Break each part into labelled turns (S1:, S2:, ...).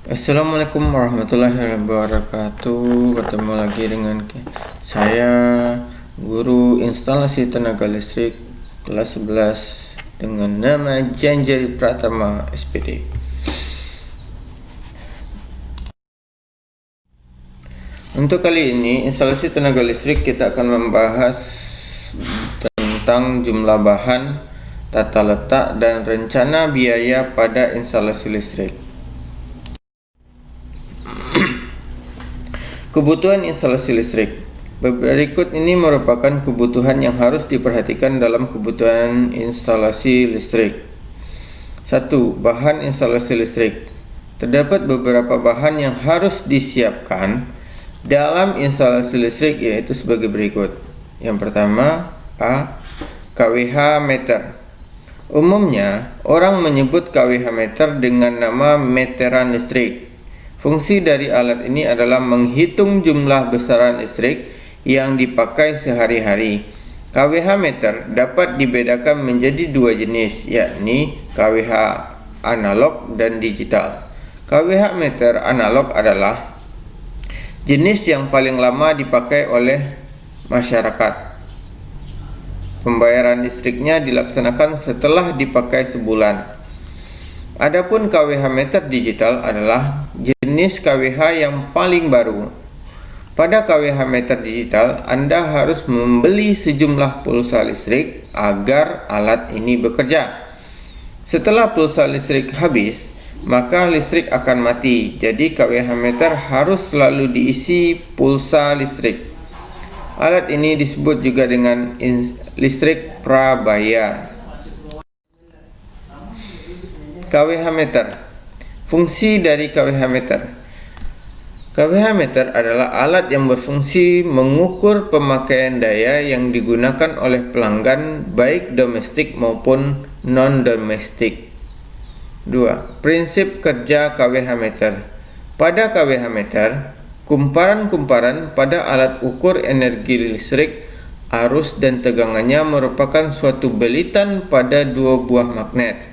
S1: Assalamualaikum warahmatullahi wabarakatuh. Bertemu lagi dengan saya, guru instalasi tenaga listrik kelas 11 dengan nama Janjari Pratama SPD. Untuk kali ini instalasi tenaga listrik kita akan membahas tentang jumlah bahan, tata letak, dan rencana biaya pada instalasi listrik. Kebutuhan instalasi listrik. Berikut ini merupakan kebutuhan yang harus diperhatikan dalam kebutuhan instalasi listrik. 1. Bahan instalasi listrik. Terdapat beberapa bahan yang harus disiapkan dalam instalasi listrik, yaitu sebagai berikut. Yang pertama, A. KWH meter. Umumnya, orang menyebut KWH meter dengan nama meteran listrik. Fungsi dari alat ini adalah menghitung jumlah besaran listrik yang dipakai sehari-hari. KWH meter dapat dibedakan menjadi dua jenis, yakni KWH analog dan digital. KWH meter analog adalah jenis yang paling lama dipakai oleh masyarakat. Pembayaran listriknya dilaksanakan setelah dipakai sebulan. Adapun KWH meter digital adalah jenis KWH yang paling baru. Pada KWH meter digital, Anda harus membeli sejumlah pulsa listrik agar alat ini bekerja. Setelah pulsa listrik habis, maka listrik akan mati. Jadi KWH meter harus selalu diisi pulsa listrik. Alat ini disebut juga dengan listrik prabayar. KWH meter. Fungsi dari KWH meter. KWH meter adalah alat yang berfungsi mengukur pemakaian daya yang digunakan oleh pelanggan baik domestik maupun non-domestik. 2. Prinsip kerja KWH meter. Pada KWH meter, kumparan-kumparan pada alat ukur energi listrik, arus dan tegangannya merupakan suatu belitan pada dua buah magnet.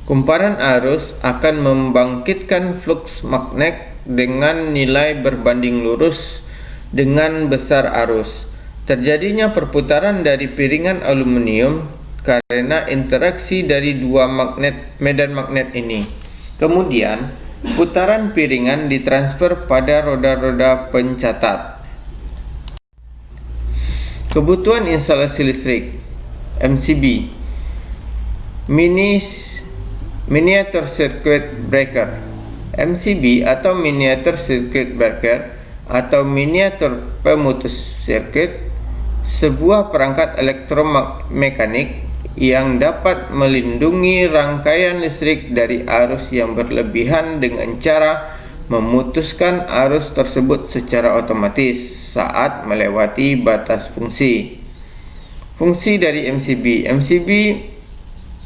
S1: Kumparan arus akan membangkitkan fluks magnet dengan nilai berbanding lurus dengan besar arus. Terjadinya perputaran dari piringan aluminium karena interaksi dari dua medan magnet ini. Kemudian, putaran piringan ditransfer pada roda-roda pencatat. Kebutuhan instalasi listrik MCB. Miniature Circuit Breaker. MCB atau Miniature Circuit Breaker atau miniatur pemutus sirkuit, sebuah perangkat elektromekanik yang dapat melindungi rangkaian listrik dari arus yang berlebihan dengan cara memutuskan arus tersebut secara otomatis saat melewati batas fungsi. Fungsi dari MCB. MCB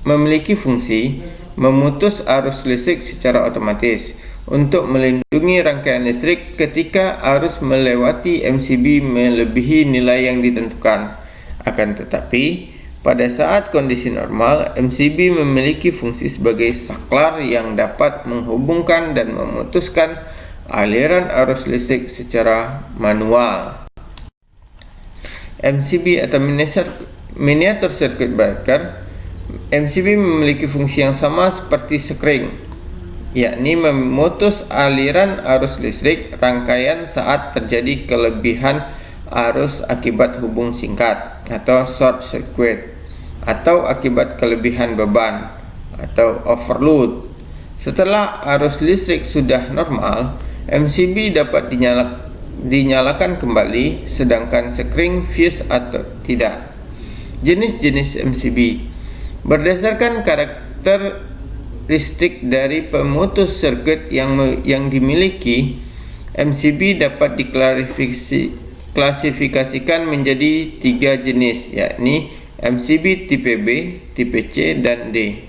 S1: memiliki fungsi memutus arus listrik secara otomatis untuk melindungi rangkaian listrik ketika arus melewati MCB melebihi nilai yang ditentukan. Akan tetapi, pada saat kondisi normal, MCB memiliki fungsi sebagai saklar yang dapat menghubungkan dan memutuskan aliran arus listrik secara manual. MCB atau Miniature Circuit Breaker. MCB memiliki fungsi yang sama seperti sekring, yakni memutus aliran arus listrik rangkaian saat terjadi kelebihan arus akibat hubung singkat atau short circuit, atau akibat kelebihan beban atau overload. Setelah arus listrik sudah normal, MCB dapat dinyalakan kembali, sedangkan sekring fuse atau tidak. Jenis-jenis MCB. Berdasarkan karakteristik dari pemutus sirkuit yang dimiliki, MCB dapat diklasifikasikan menjadi tiga jenis, yakni MCB tipe B, tipe C, dan D.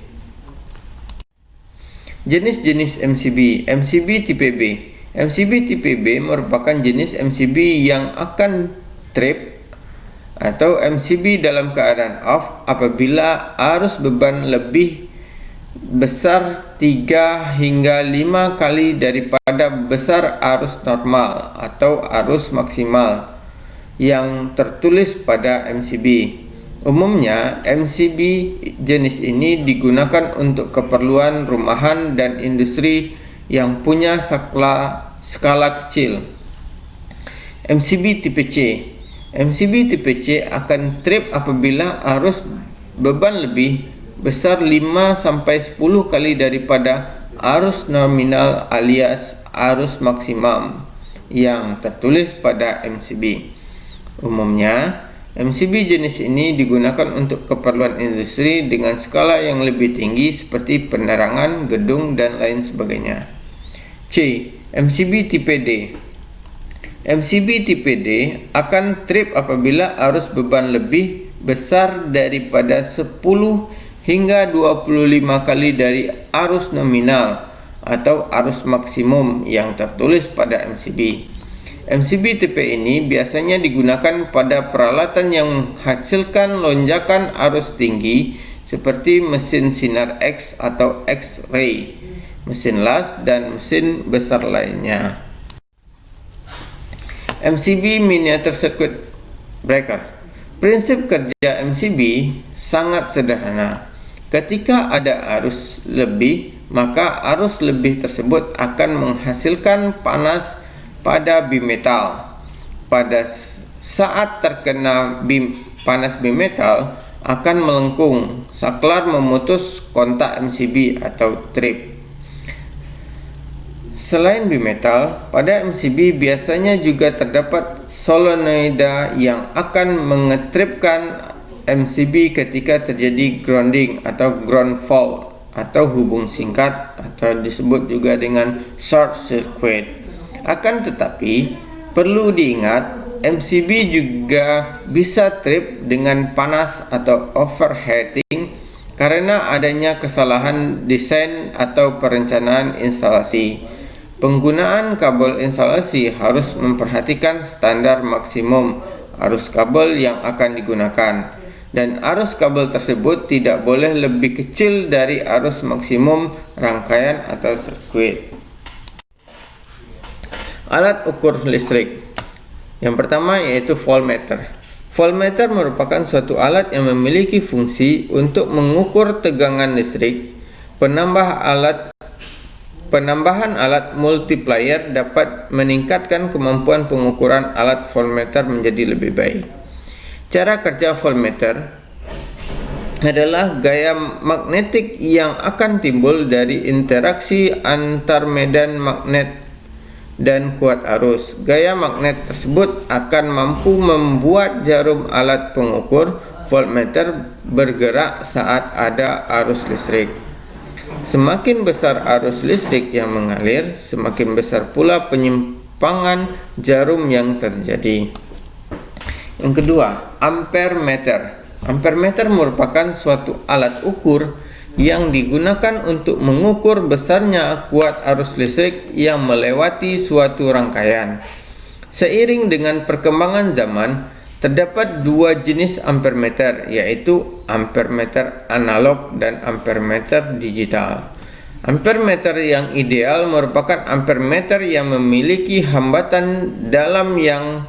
S1: Jenis-jenis MCB. MCB tipe B. MCB tipe B merupakan jenis MCB yang akan trip atau MCB dalam keadaan off apabila arus beban lebih besar 3 hingga 5 kali daripada besar arus normal atau arus maksimal yang tertulis pada MCB. Umumnya, MCB jenis ini digunakan untuk keperluan rumahan dan industri yang punya skala kecil. MCB tipe C. MCB tipe C akan trip apabila arus beban lebih besar 5-10 kali daripada arus nominal alias arus maksimum yang tertulis pada MCB. Umumnya, MCB jenis ini digunakan untuk keperluan industri dengan skala yang lebih tinggi seperti penerangan, gedung, dan lain sebagainya. C. MCB tipe D. MCB tipe D akan trip apabila arus beban lebih besar daripada 10 hingga 25 kali dari arus nominal atau arus maksimum yang tertulis pada MCB. MCB tipe ini biasanya digunakan pada peralatan yang menghasilkan lonjakan arus tinggi seperti mesin sinar X atau X-ray, mesin las, dan mesin besar lainnya. MCB Miniature Circuit Breaker. Prinsip kerja MCB sangat sederhana. Ketika ada arus lebih, maka arus lebih tersebut akan menghasilkan panas pada bimetal. Pada saat terkena panas bimetal akan melengkung, saklar memutus kontak MCB atau trip. Selain bimetal, pada MCB biasanya juga terdapat solenoida yang akan mengetripkan MCB ketika terjadi grounding atau ground fault atau hubung singkat atau disebut juga dengan short circuit. Akan tetapi, perlu diingat MCB juga bisa trip dengan panas atau overheating karena adanya kesalahan desain atau perencanaan instalasi. Penggunaan kabel instalasi harus memperhatikan standar maksimum arus kabel yang akan digunakan, dan arus kabel tersebut tidak boleh lebih kecil dari arus maksimum rangkaian atau sirkuit. Alat ukur listrik. Yang pertama yaitu voltmeter. Voltmeter merupakan suatu alat yang memiliki fungsi untuk mengukur tegangan listrik. Penambahan alat multiplier dapat meningkatkan kemampuan pengukuran alat voltmeter menjadi lebih baik. Cara kerja voltmeter adalah gaya magnetik yang akan timbul dari interaksi antar medan magnet dan kuat arus. Gaya magnet tersebut akan mampu membuat jarum alat pengukur voltmeter bergerak saat ada arus listrik. Semakin besar arus listrik yang mengalir, semakin besar pula penyimpangan jarum yang terjadi. Yang kedua, ampermeter. Ampermeter merupakan suatu alat ukur yang digunakan untuk mengukur besarnya kuat arus listrik yang melewati suatu rangkaian. Seiring dengan perkembangan zaman, terdapat dua jenis ampermeter, yaitu ampermeter analog dan ampermeter digital. Ampermeter yang ideal merupakan ampermeter yang memiliki hambatan dalam yang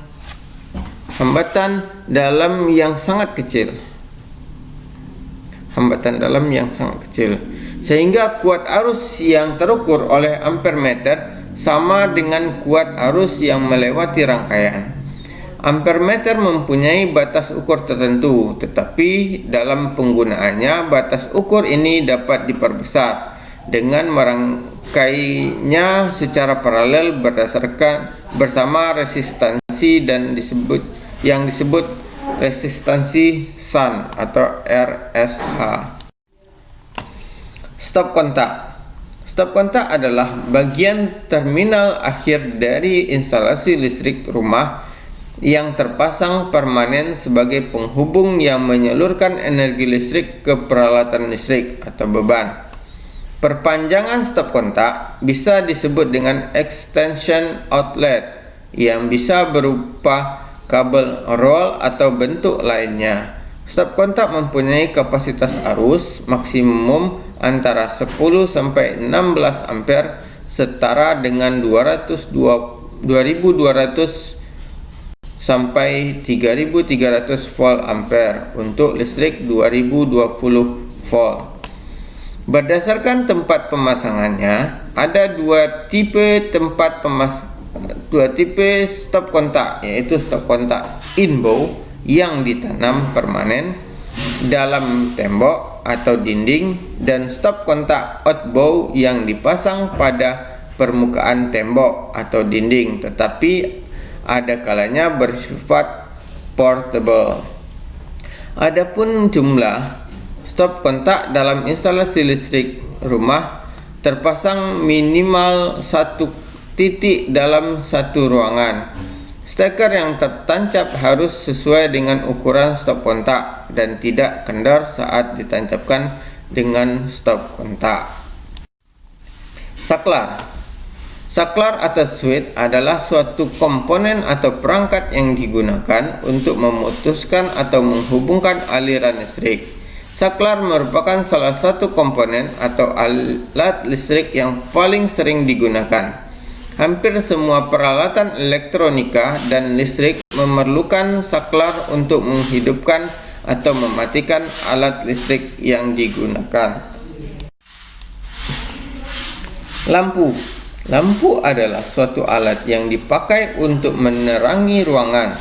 S1: sangat kecil. Sehingga kuat arus yang terukur oleh ampermeter sama dengan kuat arus yang melewati rangkaian. Ampermeter mempunyai batas ukur tertentu, tetapi dalam penggunaannya batas ukur ini dapat diperbesar dengan merangkainya secara paralel bersama resistansi yang disebut resistansi shunt atau RSH. Stop kontak. Stop kontak adalah bagian terminal akhir dari instalasi listrik rumah yang terpasang permanen sebagai penghubung yang menyalurkan energi listrik ke peralatan listrik atau beban. Perpanjangan stop kontak bisa disebut dengan extension outlet yang bisa berupa kabel roll atau bentuk lainnya. Stop kontak mempunyai kapasitas arus maksimum antara 10 sampai 16 ampere setara dengan 2200 sampai 3300 volt ampere untuk listrik 2020 volt. Berdasarkan tempat pemasangannya, ada dua tipe stop kontak, yaitu stop kontak inbow yang ditanam permanen dalam tembok atau dinding dan stop kontak outbow yang dipasang pada permukaan tembok atau dinding tetapi ada kalanya bersifat portable. Adapun jumlah stop kontak dalam instalasi listrik rumah terpasang minimal 1 titik dalam satu ruangan. Steker yang tertancap harus sesuai dengan ukuran stop kontak dan tidak kendor saat ditancapkan dengan stop kontak. Saklar. Saklar atau switch adalah suatu komponen atau perangkat yang digunakan untuk memutuskan atau menghubungkan aliran listrik. Saklar merupakan salah satu komponen atau alat listrik yang paling sering digunakan. Hampir semua peralatan elektronika dan listrik memerlukan saklar untuk menghidupkan atau mematikan alat listrik yang digunakan. Lampu. Lampu adalah suatu alat yang dipakai untuk menerangi ruangan.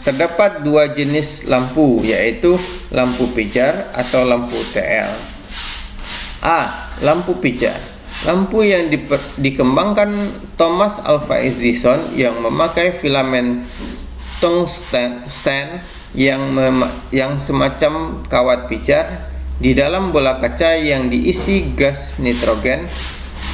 S1: Terdapat dua jenis lampu, yaitu lampu pijar atau lampu TL. A. Lampu pijar. Lampu yang dikembangkan Thomas Alva Edison yang memakai filamen tungsten yang semacam kawat pijar di dalam bola kaca yang diisi gas nitrogen,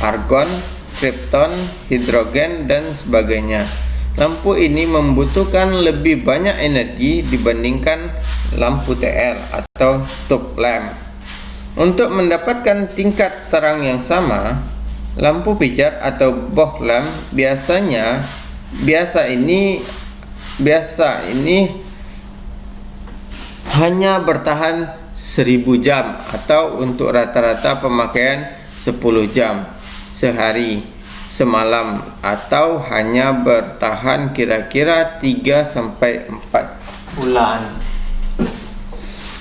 S1: argon, krypton, hidrogen, dan sebagainya. Lampu ini membutuhkan lebih banyak energi dibandingkan lampu TL atau tube lamp. Untuk mendapatkan tingkat terang yang sama, lampu pijar atau Bohr lamp biasa ini hanya bertahan 1000 jam atau untuk rata-rata pemakaian 10 jam sehari semalam atau hanya bertahan kira-kira 3 sampai 4 bulan.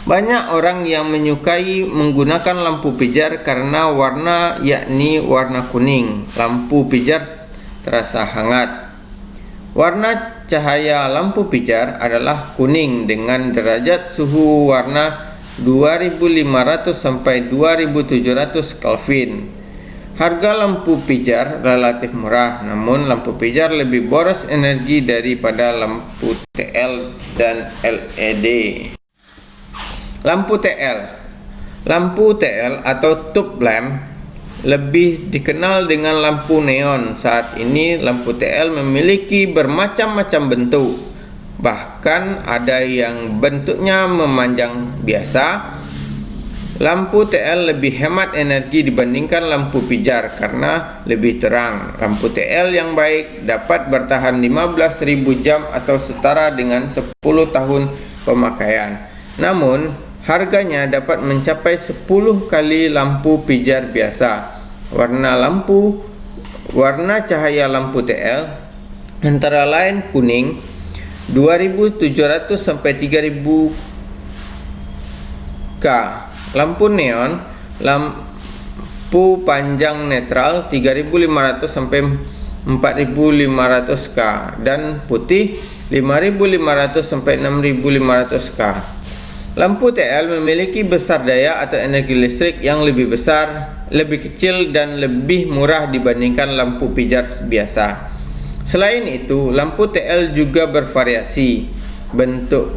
S1: Banyak orang yang menyukai menggunakan lampu pijar karena warna, yakni warna kuning. Lampu pijar terasa hangat. Warna cahaya lampu pijar adalah kuning dengan derajat suhu warna 2500 sampai 2700 Kelvin. Harga lampu pijar relatif murah, namun lampu pijar lebih boros energi daripada lampu TL dan LED. Lampu TL. Lampu TL atau tube lamp lebih dikenal dengan lampu neon. Saat ini lampu TL memiliki bermacam-macam bentuk. Bahkan ada yang bentuknya memanjang biasa. Lampu TL lebih hemat energi dibandingkan lampu pijar karena lebih terang. Lampu TL yang baik dapat bertahan 15.000 jam atau setara dengan 10 tahun pemakaian. Namun, harganya dapat mencapai 10 kali lampu pijar biasa. Warna cahaya lampu TL antara lain kuning 2700 sampai 3000 K. Lampu neon, lampu panjang netral 3500 sampai 4500 K dan putih 5500 sampai 6500 K. Lampu TL memiliki besar daya atau energi listrik yang lebih besar, lebih kecil dan lebih murah dibandingkan lampu pijar biasa. Selain itu, lampu TL juga bervariasi bentuk,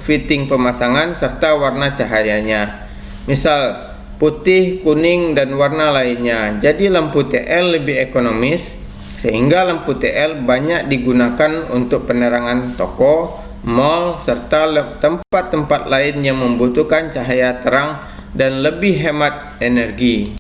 S1: fitting pemasangan serta warna cahayanya. Misal putih, kuning dan warna lainnya. Jadi lampu TL lebih ekonomis sehingga lampu TL banyak digunakan untuk penerangan toko, mal serta tempat-tempat lain yang membutuhkan cahaya terang dan lebih hemat energi.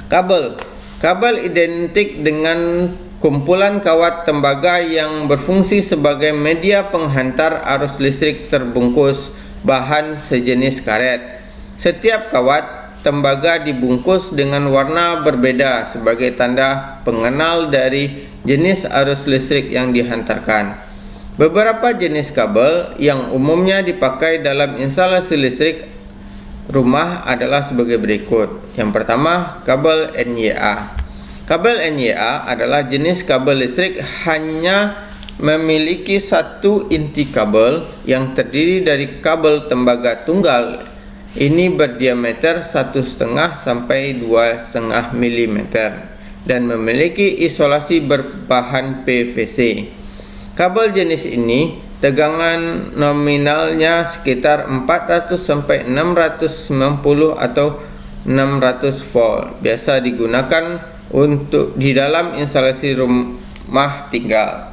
S1: Kabel identik dengan kumpulan kawat tembaga yang berfungsi sebagai media penghantar arus listrik terbungkus bahan sejenis karet. Setiap kawat tembaga dibungkus dengan warna berbeda sebagai tanda pengenal dari jenis arus listrik yang dihantarkan. Beberapa jenis kabel yang umumnya dipakai dalam instalasi listrik rumah adalah sebagai berikut. Yang pertama, kabel NYA. Kabel NYA adalah jenis kabel listrik hanya memiliki satu inti kabel yang terdiri dari kabel tembaga tunggal. Ini berdiameter 1,5 sampai 2,5 mm dan memiliki isolasi berbahan PVC. Kabel jenis ini tegangan nominalnya sekitar 400 sampai 690 atau 600 volt. Biasa digunakan untuk di dalam instalasi rumah tinggal.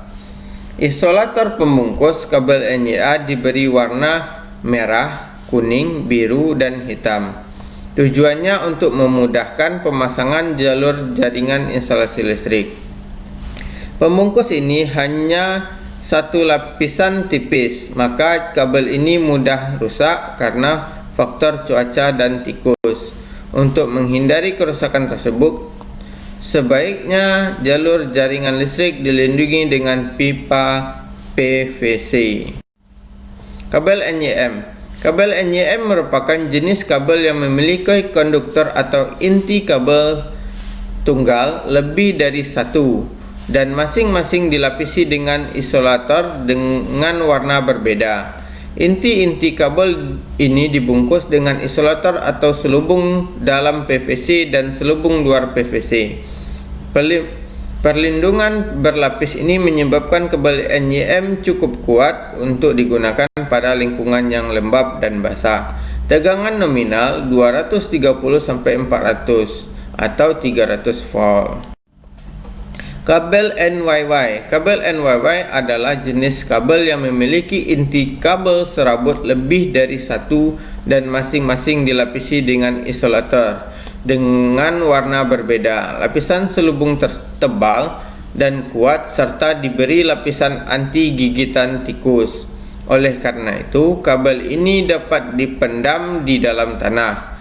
S1: Isolator pembungkus kabel NYA diberi warna merah, kuning, biru, dan hitam. Tujuannya untuk memudahkan pemasangan jalur jaringan instalasi listrik. Pembungkus ini hanya satu lapisan tipis, maka kabel ini mudah rusak karena faktor cuaca dan tikus. Untuk menghindari kerusakan tersebut, sebaiknya jalur jaringan listrik dilindungi dengan pipa PVC. Kabel NYM. Kabel NYM merupakan jenis kabel yang memiliki konduktor atau inti kabel tunggal lebih dari satu dan masing-masing dilapisi dengan isolator dengan warna berbeda. Inti-inti kabel ini dibungkus dengan isolator atau selubung dalam PVC dan selubung luar PVC. Perlindungan berlapis ini menyebabkan kabel NYM cukup kuat untuk digunakan pada lingkungan yang lembab dan basah. Tegangan nominal 230 sampai 400 atau 300 volt. Kabel NYY. Kabel NYY adalah jenis kabel yang memiliki inti kabel serabut lebih dari satu dan masing-masing dilapisi dengan isolator dengan warna berbeda. Lapisan selubung tebal dan kuat serta diberi lapisan anti gigitan tikus. Oleh karena itu, kabel ini dapat dipendam di dalam tanah.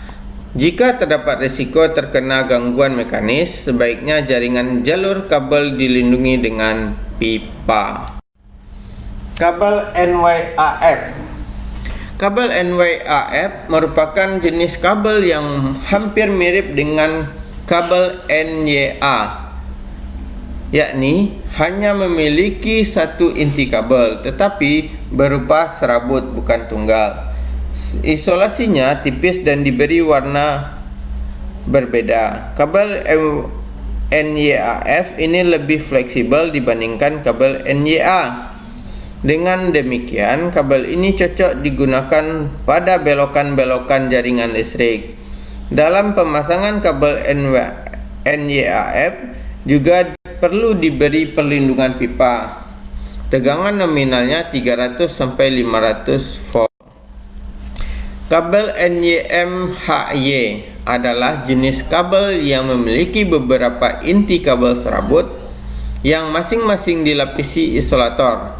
S1: Jika terdapat risiko terkena gangguan mekanis, sebaiknya jaringan jalur kabel dilindungi dengan pipa. Kabel NYAF. Kabel NYAF merupakan jenis kabel yang hampir mirip dengan kabel NYA, yakni hanya memiliki satu inti kabel tetapi berupa serabut bukan tunggal. Isolasinya tipis dan diberi warna berbeda. Kabel NYAF ini lebih fleksibel dibandingkan kabel NYA. Dengan demikian, kabel ini cocok digunakan pada belokan-belokan jaringan listrik. Dalam pemasangan kabel NYAF juga perlu diberi perlindungan pipa. Tegangan nominalnya 300 sampai 500 volt. Kabel NYMHY adalah jenis kabel yang memiliki beberapa inti kabel serabut yang masing-masing dilapisi isolator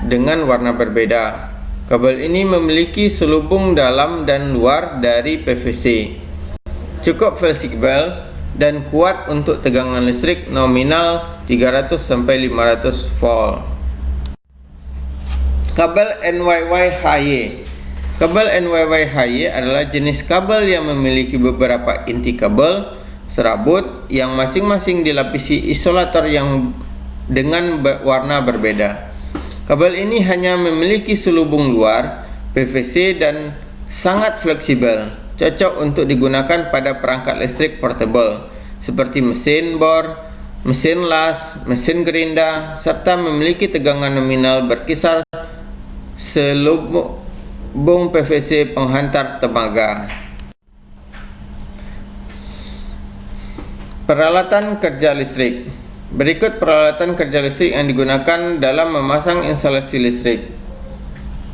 S1: dengan warna berbeda. Kabel ini memiliki selubung dalam dan luar dari PVC. Cukup fleksibel dan kuat untuk tegangan listrik nominal 300 sampai 500 volt. Kabel NYYHY. Kabel NYYHY adalah jenis kabel yang memiliki beberapa inti kabel serabut yang masing-masing dilapisi isolator yang dengan warna berbeda. Kabel ini hanya memiliki selubung luar PVC dan sangat fleksibel, cocok untuk digunakan pada perangkat listrik portable seperti mesin bor, mesin las, mesin gerinda, serta memiliki tegangan nominal berkisar selubung PVC penghantar tenaga. Peralatan kerja listrik. Berikut peralatan kerja listrik yang digunakan dalam memasang instalasi listrik.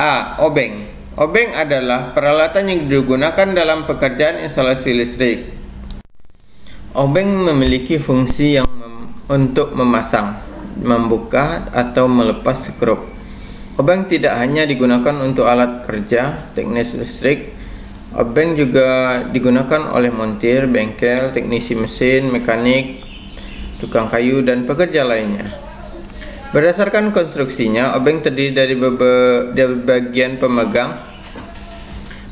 S1: A. Obeng. Obeng adalah peralatan yang digunakan dalam pekerjaan instalasi listrik. Obeng memiliki fungsi yang untuk memasang, membuka, atau melepas skrup. Obeng tidak hanya digunakan untuk alat kerja teknis listrik, Obeng juga digunakan oleh montir, bengkel, teknisi mesin, mekanik, tukang kayu, dan pekerja lainnya. Berdasarkan konstruksinya, obeng terdiri dari bagian pemegang,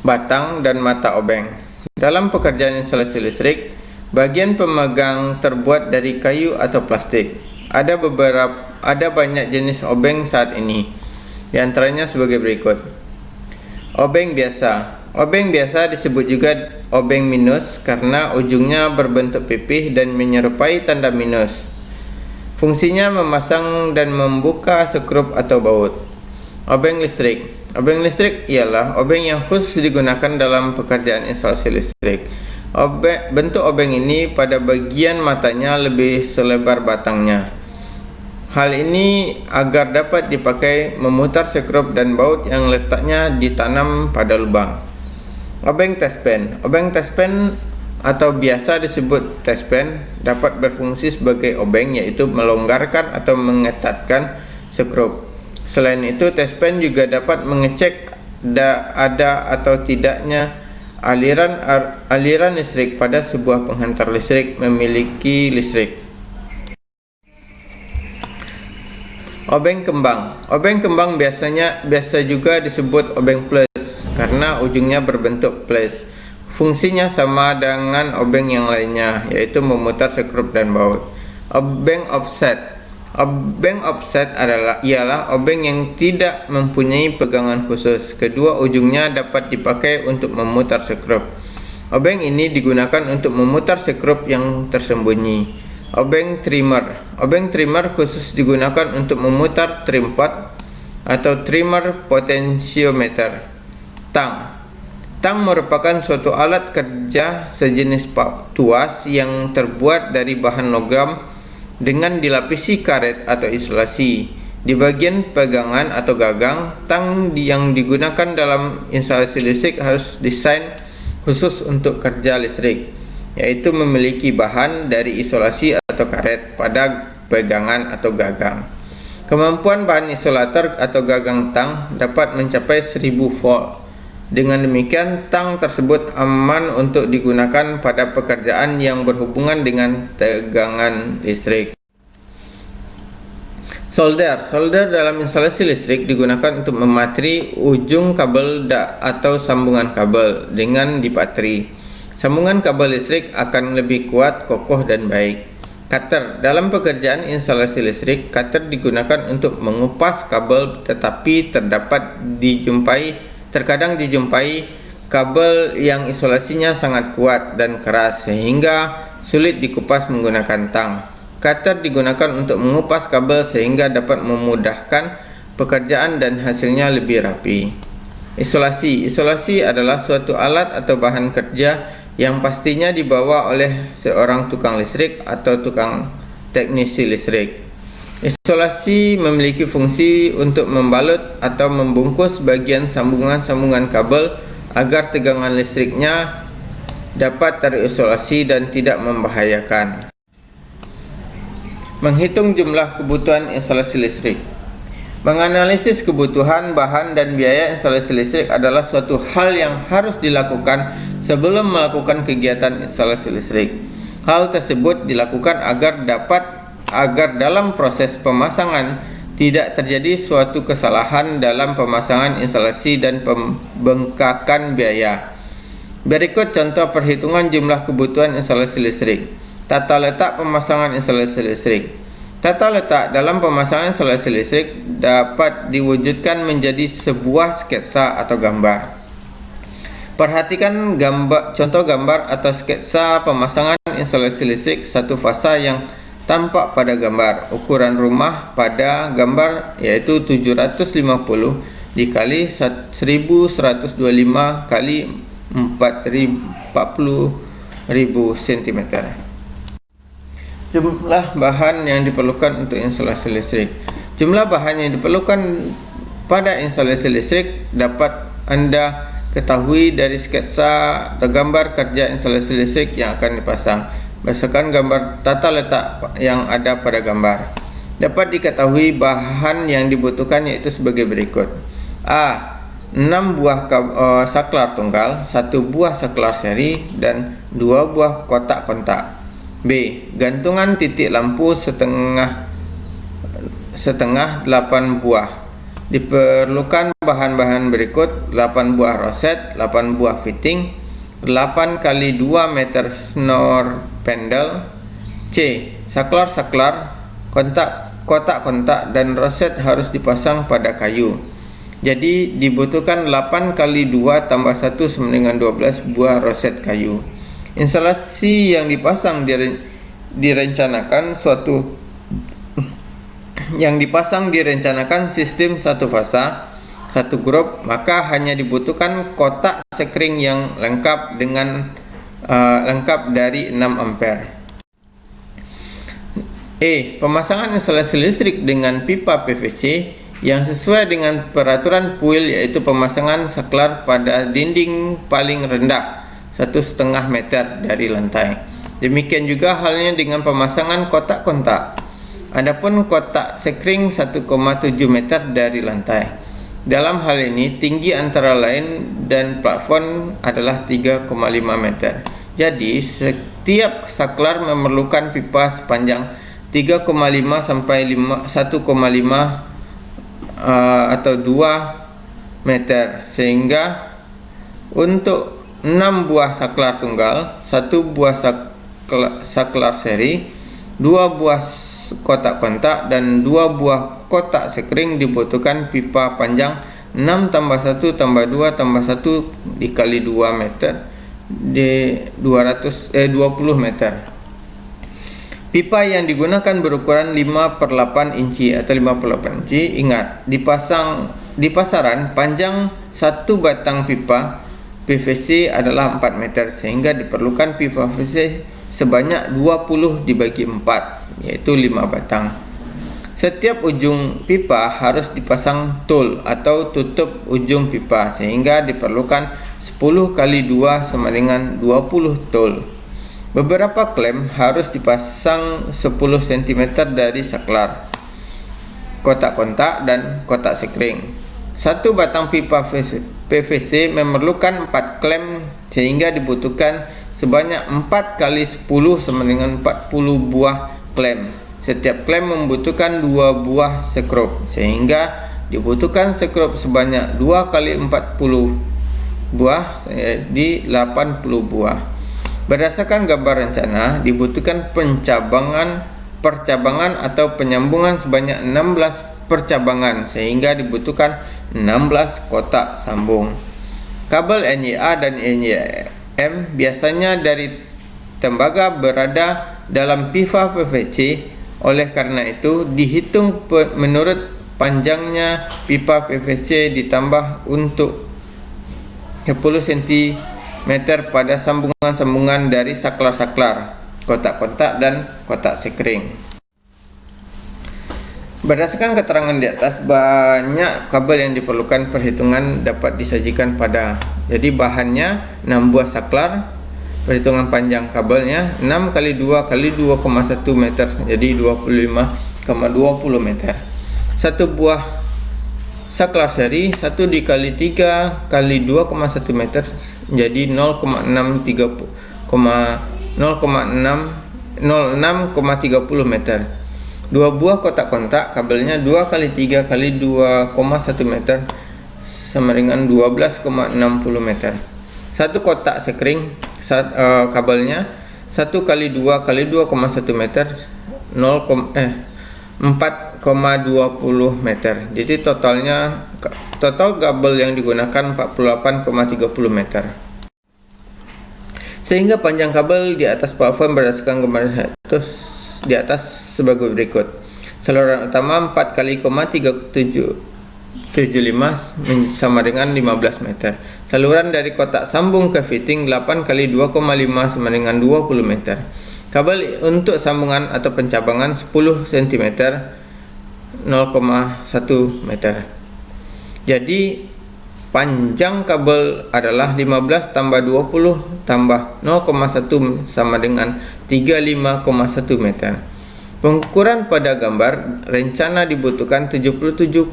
S1: batang, dan mata obeng. Dalam pekerjaan instalasi listrik, bagian pemegang terbuat dari kayu atau plastik. Ada banyak jenis obeng saat ini, di antaranya sebagai berikut. Obeng biasa. Obeng biasa disebut juga obeng minus karena ujungnya berbentuk pipih dan menyerupai tanda minus. Fungsinya memasang dan membuka skrup atau baut. Obeng listrik. Obeng listrik ialah obeng yang khusus digunakan dalam pekerjaan instalasi listrik. Bentuk obeng ini pada bagian matanya lebih selebar batangnya. Hal ini agar dapat dipakai memutar skrup dan baut yang letaknya ditanam pada lubang. Obeng testpen. Obeng testpen atau biasa disebut testpen dapat berfungsi sebagai obeng, yaitu melonggarkan atau mengetatkan skrup. Selain itu, testpen juga dapat mengecek ada atau tidaknya aliran listrik pada sebuah penghantar listrik memiliki listrik. Obeng kembang. Obeng kembang biasa juga disebut obeng plus karena ujungnya berbentuk plus. Fungsinya sama dengan obeng yang lainnya, yaitu memutar skrup dan baut. Obeng offset. Obeng offset ialah obeng yang tidak mempunyai pegangan khusus. Kedua ujungnya dapat dipakai untuk memutar skrup. Obeng ini digunakan untuk memutar skrup yang tersembunyi. Obeng trimmer. Obeng trimmer khusus digunakan untuk memutar trim pot atau trimmer potentiometer. Tang merupakan suatu alat kerja sejenis tuas yang terbuat dari bahan logam dengan dilapisi karet atau isolasi. Di bagian pegangan atau gagang, tang yang digunakan dalam instalasi listrik harus desain khusus untuk kerja listrik, yaitu memiliki bahan dari isolasi atau karet pada pegangan atau gagang. Kemampuan bahan isolator atau gagang tang dapat mencapai 1000 volt. Dengan demikian, tang tersebut aman untuk digunakan pada pekerjaan yang berhubungan dengan tegangan listrik. Solder. Solder dalam instalasi listrik digunakan untuk mematri ujung kabel atau sambungan kabel dengan dipatri. Sambungan kabel listrik akan lebih kuat, kokoh, dan baik. Cutter. Dalam pekerjaan instalasi listrik, cutter digunakan untuk mengupas kabel, tetapi terkadang dijumpai kabel yang isolasinya sangat kuat dan keras sehingga sulit dikupas menggunakan tang. Cutter digunakan untuk mengupas kabel sehingga dapat memudahkan pekerjaan dan hasilnya lebih rapi. Isolasi. Isolasi adalah suatu alat atau bahan kerja yang pastinya dibawa oleh seorang tukang listrik atau tukang teknisi listrik. Isolasi memiliki fungsi untuk membalut atau membungkus bagian sambungan-sambungan kabel agar tegangan listriknya dapat terisolasi dan tidak membahayakan. Menghitung jumlah kebutuhan instalasi listrik. Menganalisis kebutuhan bahan dan biaya instalasi listrik adalah suatu hal yang harus dilakukan sebelum melakukan kegiatan instalasi listrik. Hal tersebut dilakukan agar dalam proses pemasangan tidak terjadi suatu kesalahan dalam pemasangan instalasi dan pembengkakan biaya. Berikut contoh perhitungan jumlah kebutuhan instalasi listrik. Tata letak pemasangan instalasi listrik. Tata letak dalam pemasangan instalasi listrik dapat diwujudkan menjadi sebuah sketsa atau gambar. Perhatikan contoh gambar atau sketsa pemasangan instalasi listrik satu fasa yang tampak pada gambar. Ukuran rumah pada gambar yaitu 750 dikali 1125 kali 40.000 cm. Jumlah bahan yang diperlukan untuk instalasi listrik. Jumlah bahan yang diperlukan pada instalasi listrik dapat Anda ketahui dari sketsa atau gambar kerja instalasi listrik yang akan dipasang. Berdasarkan gambar tata letak yang ada pada gambar, dapat diketahui bahan yang dibutuhkan yaitu sebagai berikut. A. 6 buah saklar tunggal, 1 buah saklar seri, dan 2 buah kotak kontak. B. Gantungan titik lampu setengah 8 buah. Diperlukan bahan-bahan berikut: 8 buah roset, 8 buah fitting, 8 kali 2 meter snor pendel. C. Saklar-saklar, kotak-kontak dan roset harus dipasang pada kayu. Jadi dibutuhkan 8 kali 2 tambah 1 sama dengan 12 buah roset kayu. Instalasi yang dipasang direncanakan sistem satu fasa, satu grup, maka hanya dibutuhkan kotak sekring yang lengkap dari 6 ampere. E. Pemasangan instalasi listrik dengan pipa PVC yang sesuai dengan peraturan PUIL, yaitu pemasangan saklar pada dinding paling rendah 1,5 meter dari lantai. Demikian juga halnya dengan pemasangan kotak kontak. Adapun kotak sekring 1,7 meter dari lantai. Dalam hal ini tinggi antara lain dan plafon adalah 3,5 meter. Jadi setiap saklar memerlukan pipa sepanjang 3,5 sampai 1,5 atau 2 meter, sehingga untuk 6 buah saklar tunggal, 1 buah saklar seri, 2 buah kotak kontak, dan 2 buah kotak sekring dibutuhkan pipa panjang 6 tambah 1 tambah 2 tambah 1 dikali 2 meter di 20 meter. Pipa yang digunakan berukuran 5/8 inci atau 58 inci. Ingat, di pasaran panjang satu batang pipa PVC adalah 4 meter, sehingga diperlukan pipa PVC sebanyak 20 dibagi 4, yaitu 5 batang. Setiap ujung pipa harus dipasang tool atau tutup ujung pipa, sehingga diperlukan 10 kali 2 sama dengan 20 tool. Beberapa klem harus dipasang 10 cm dari saklar, kotak kontak, dan kotak sekring. Satu batang pipa PVC memerlukan 4 klem, sehingga dibutuhkan sebanyak 4 kali 10 sama dengan 40 buah klem. Setiap klem membutuhkan 2 buah skrup, sehingga dibutuhkan skrup sebanyak 2 kali 40 buah, di 80 buah. Berdasarkan gambar rencana, dibutuhkan percabangan atau penyambungan sebanyak 16 percabangan, sehingga dibutuhkan 16 kotak sambung. Kabel NYA dan NYM biasanya dari tembaga berada dalam pipa PVC. Oleh karena itu, dihitung menurut panjangnya pipa PVC ditambah untuk 10 cm pada sambungan-sambungan dari saklar-saklar, kotak-kotak, dan kotak sekring. Berdasarkan keterangan di atas, banyak kabel yang diperlukan perhitungan dapat disajikan pada. Jadi bahannya 6 buah saklar, perhitungan panjang kabelnya 6 kali 2 kali 2,1 meter, jadi 25,20 meter. Satu buah saklar seri 1 dikali 3 kali 2,1 meter, jadi 0,630 meter. Dua buah kotak kontak, kabelnya 2 kali 3 kali 2,1 meter sama dengan 12,60 meter. Satu kotak sekring, kabelnya 1 kali 2 kali 2,1 meter, 4,20 meter. Jadi total kabel yang digunakan 48,30 meter. Sehingga panjang kabel di atas plafon berdasarkan gambar di atas sebagai berikut. Saluran utama 4 kali 3,75 sama dengan 15 meter. Saluran dari kotak sambung ke fitting 8 kali 2,5 sama dengan 20 meter. Kabel untuk sambungan atau pencabangan 10 cm, 0,1 meter. Jadi panjang kabel adalah 15 tambah 20 tambah 0,1 sama dengan 35,1 meter. Pengukuran pada gambar, rencana dibutuhkan 77,50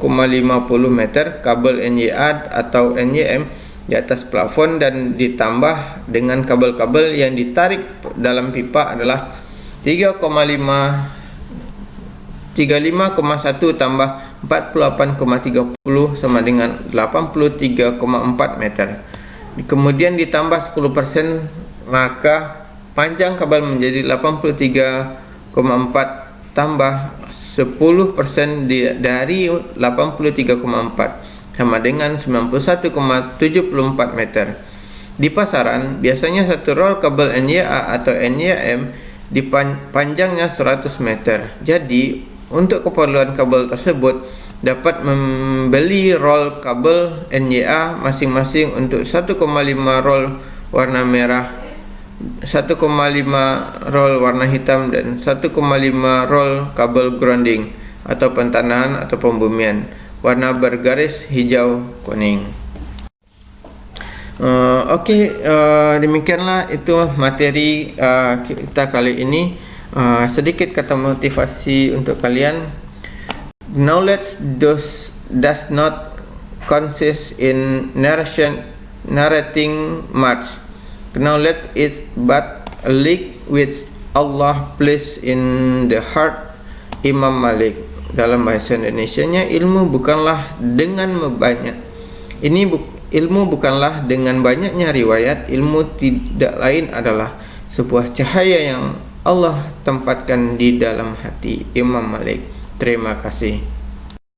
S1: meter kabel NYA atau NYM di atas plafon dan ditambah dengan kabel-kabel yang ditarik dalam pipa adalah 35,1 tambah 48,30 sama dengan 83,4 meter. Kemudian ditambah 10%, maka panjang kabel menjadi 83,4 tambah 10% dari 83,4 sama dengan 91,74 meter. Di pasaran, biasanya satu roll kabel NYA atau NYM panjangnya 100 meter. Jadi, untuk keperluan kabel tersebut dapat membeli roll kabel NYA masing-masing untuk 1,5 roll warna merah, 1,5 roll warna hitam dan 1,5 roll kabel grounding atau pentanahan atau pembumian warna bergaris hijau kuning. Demikianlah itu materi kita kali ini. Sedikit kata motivasi untuk kalian. Knowledge does not consist in narrating much. Knowledge is but a link which Allah placed in the heart. Imam Malik. Dalam bahasa Indonesianya, ilmu bukanlah dengan banyaknya riwayat. Ilmu tidak lain adalah sebuah cahaya yang Allah tempatkan di dalam hati. Imam Malik. Terima kasih.